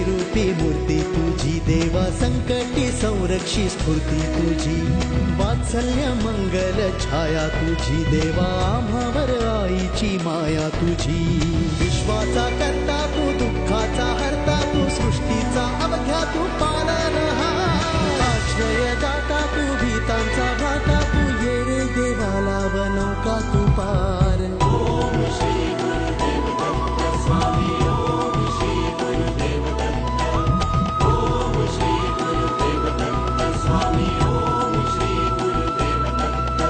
रूपी मूर्ती तुझी देवा, संकटी संरक्षी स्फूर्ती तुझी, वात्सल्य मंगल छाया तुझी देवा, आम्हावर आईची माया तुझी, विश्वाचा करता तू, दुःखाचा हरता तू, सृष्टीचा अवघ्या तू पालनहार, आश्रयदाता तू, भीतांचा भ्राता तू, ये रे देवाला बनवका तू पार. ओम श्री गुरुदेव दत्त स्वामी, ओम श्री गुरुदेव दत्त, ओम श्री गुरुदेव दत्त स्वामी, ओम श्री गुरुदेव दत्त,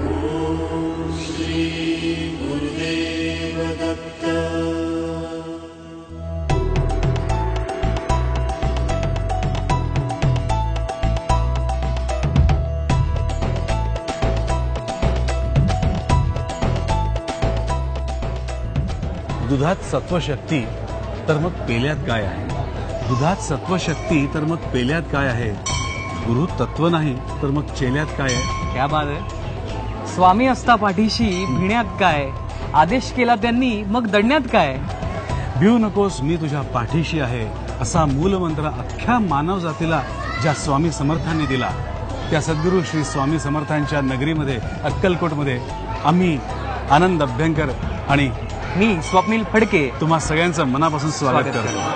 ओम श्री गुरुदेव दत्त. दुधात सत्वशक्ती तर मग पेल्यात काय आहे, दुधात सत्वशक्ती तर मग पेल्यात काय आहे, गुरु तत्व नाही तर मग चेल्यात काय आहे. क्या बात आहे. स्वामी असता पाठीशी भिण्यात काय, आदेश केला त्यांनी मग दडण्यात काय. भिऊ नकोस मी तुझ्या पाठीशी आहे, असा मूलमंत्र अख्ख्या मानव जातीला ज्या स्वामी समर्थांनी दिला, त्या सद्गुरू श्री स्वामी समर्थांच्या नगरीमध्ये अक्कलकोटमध्ये आम्ही आनंद अभ्यंकर आणि मी स्वप्नील फडके तुम्हा सगळ्यांचं मनापासून स्वागत करतो.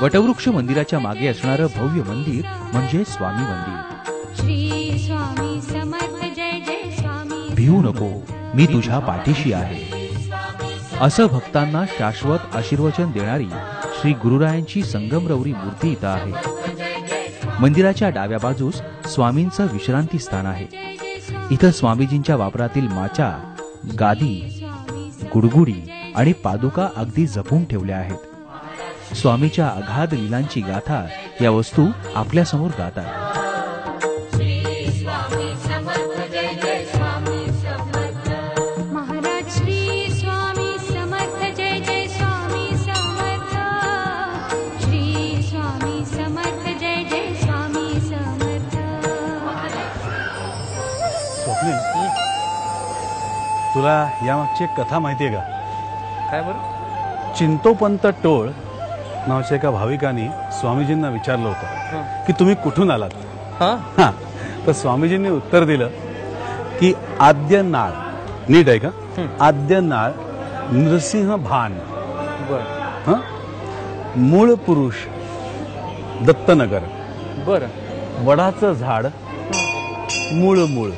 वटवृक्ष मंदिराच्या मागे असणारं भव्य मंदिर म्हणजे स्वामी मंदिर. श्री स्वामी समर्थ जय जय स्वामी. भिऊ नको मी तुझ्या पाठीशी आहे, असं भक्तांना शाश्वत आशीर्वचन देणारी श्री गुरुरायांची संगमरवरी मूर्ती इथं आहे. मंदिराच्या डाव्या बाजूस स्वामींचं विश्रांती स्थान आहे. इथं स्वामीजींच्या वापरातील माचा, गादी, गुडगुडी आणि पादुका अगदी जपून ठेवल्या आहेत. स्वामीच्या अगाध लीलांची गाथा या वस्तू आपल्या समोर गातात. महाराज श्री स्वामी समर्थ जय जय स्वामी समर्थ. श्री स्वामी समर्थ जय जय स्वामी समर्थ. स्वप्नील, तुला यामागची एक कथा माहितीये का? काय बरं? चिंतोपंत टोळ नावाच्या एका भाविकांनी स्वामीजींना विचारलं होतं की तुम्ही कुठून आलात. हा, तर स्वामीजींनी उत्तर दिलं की आद्य नाळ, नीट आहे का, आद्य नाळ नृसिंह भान, मूळ पुरुष दत्तनगर, बरं, वडाचं झाड मूळ मूळ.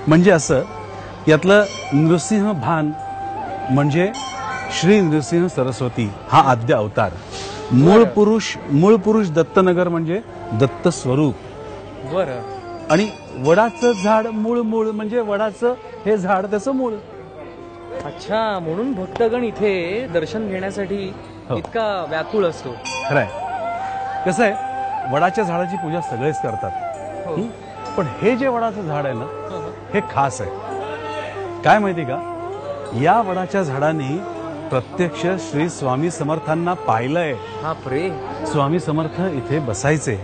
म्हणजे असं, यातलं नृसिंह भान म्हणजे श्री नृसिंह सरस्वती हा आद्य अवतार, मूळ पुरुष दत्तनगर म्हणजे दत्त स्वरूप. बरं. आणि वडाचं झाड मूळ मूळ म्हणजे वडाचं हे झाड त्याचं मूळ. अच्छा, म्हणून भक्तगण इथे दर्शन घेण्यासाठी इतका व्याकुळ असतो. खरंय. कसं आहे, वडाच्या झाडाची पूजा सगळेच करतात, पण हे जे वडाचं झाड आहे ना, हे खास आहे. काय माहिती का, या वडाच्या झाडाने प्रत्यक्ष श्री स्वामी समर्थांना पाहिलंय. स्वामी समर्थ इथे बसायचे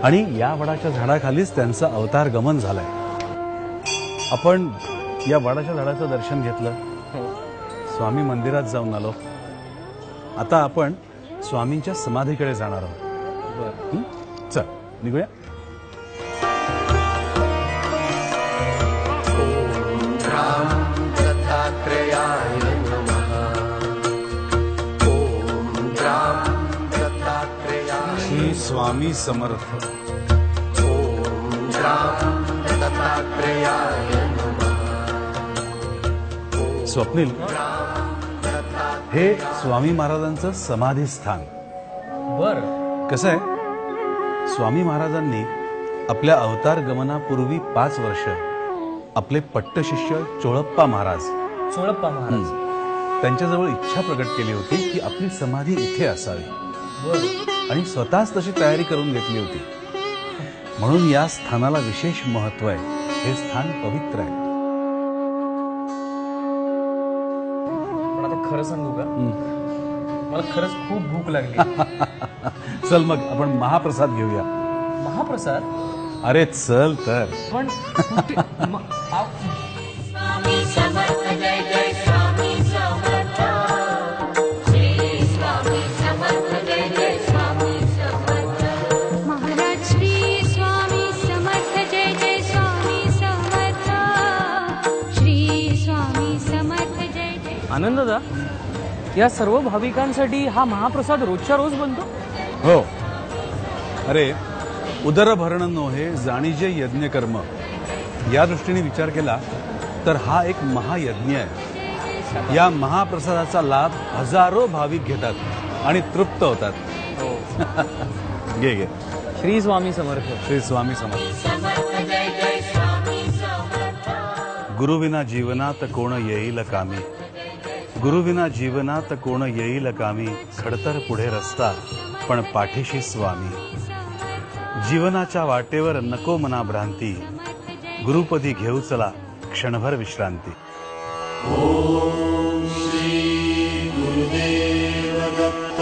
आणि या वडाच्या झाडाखालीच त्यांचं अवतार गमन झालंय. आपण या वडाच्या झाडाचं दर्शन घेतलं, स्वामी मंदिरात जाऊन आलो. आता आपण स्वामींच्या समाधीकडे जाणार आहोत. चल निघूया. श्री स्वामी समर्थ. स्वप्नील, हे स्वामी महाराजांचं समाधीस्थान. बर. कसं आहे, स्वामी महाराजांनी आपल्या अवतार गमनापूर्वी 5 वर्ष आपले पट्टशिष्य चोळप्पा महाराज चोळप्पा महाराज त्यांच्याजवळ इच्छा प्रकट केली होती की आपली समाधी इथे असावी. बर. आणि स्वतःच तशी तयारी करून घेतली होती. म्हणून या स्थानाला विशेष महत्व आहे. हे स्थान पवित्र आहे. पण आता खरं सांगू का, मला खरंच खूप भूक लागली. चल मग आपण महाप्रसाद घेऊया. महाप्रसाद? अरे चल तर. पण स्वामी समर्थ जय जय स्वामी समर्थ श्री स्वामी समर्थ जय जय स्वामी समर्थ महाराज श्री स्वामी समर्थ जय जय स्वामी समर्थ श्री स्वामी समर्थ जय जय. आनंददा, या सर्व भाविकांसाठी हा महाप्रसाद रोजच्या रोज बनतो? हो. अरे उदरभरण नोहे जाणीजे यज्ञ कर्म या दृष्टीने विचार केला तर हा एक महायज्ञ आहे. या महाप्रसादाचा लाभ हजारो भाविक घेतात आणि तृप्त होतात. घे घे. श्री स्वामी समर्थ. श्री स्वामी समर्थ. समर्थ जय जय स्वामी समर्थ गुरुविना जीवनात कोण येईल कामी. गुरुविना जीवनात कोण येईल कामी. खडतर पुढे रस्ता पण पाठीशी स्वामी. जीवनाच्या वाटेवर नको मना भ्रांती. गुरुपदी घेऊ चला क्षणभर विश्रांती. ओम श्री गुरुदेव दत्त.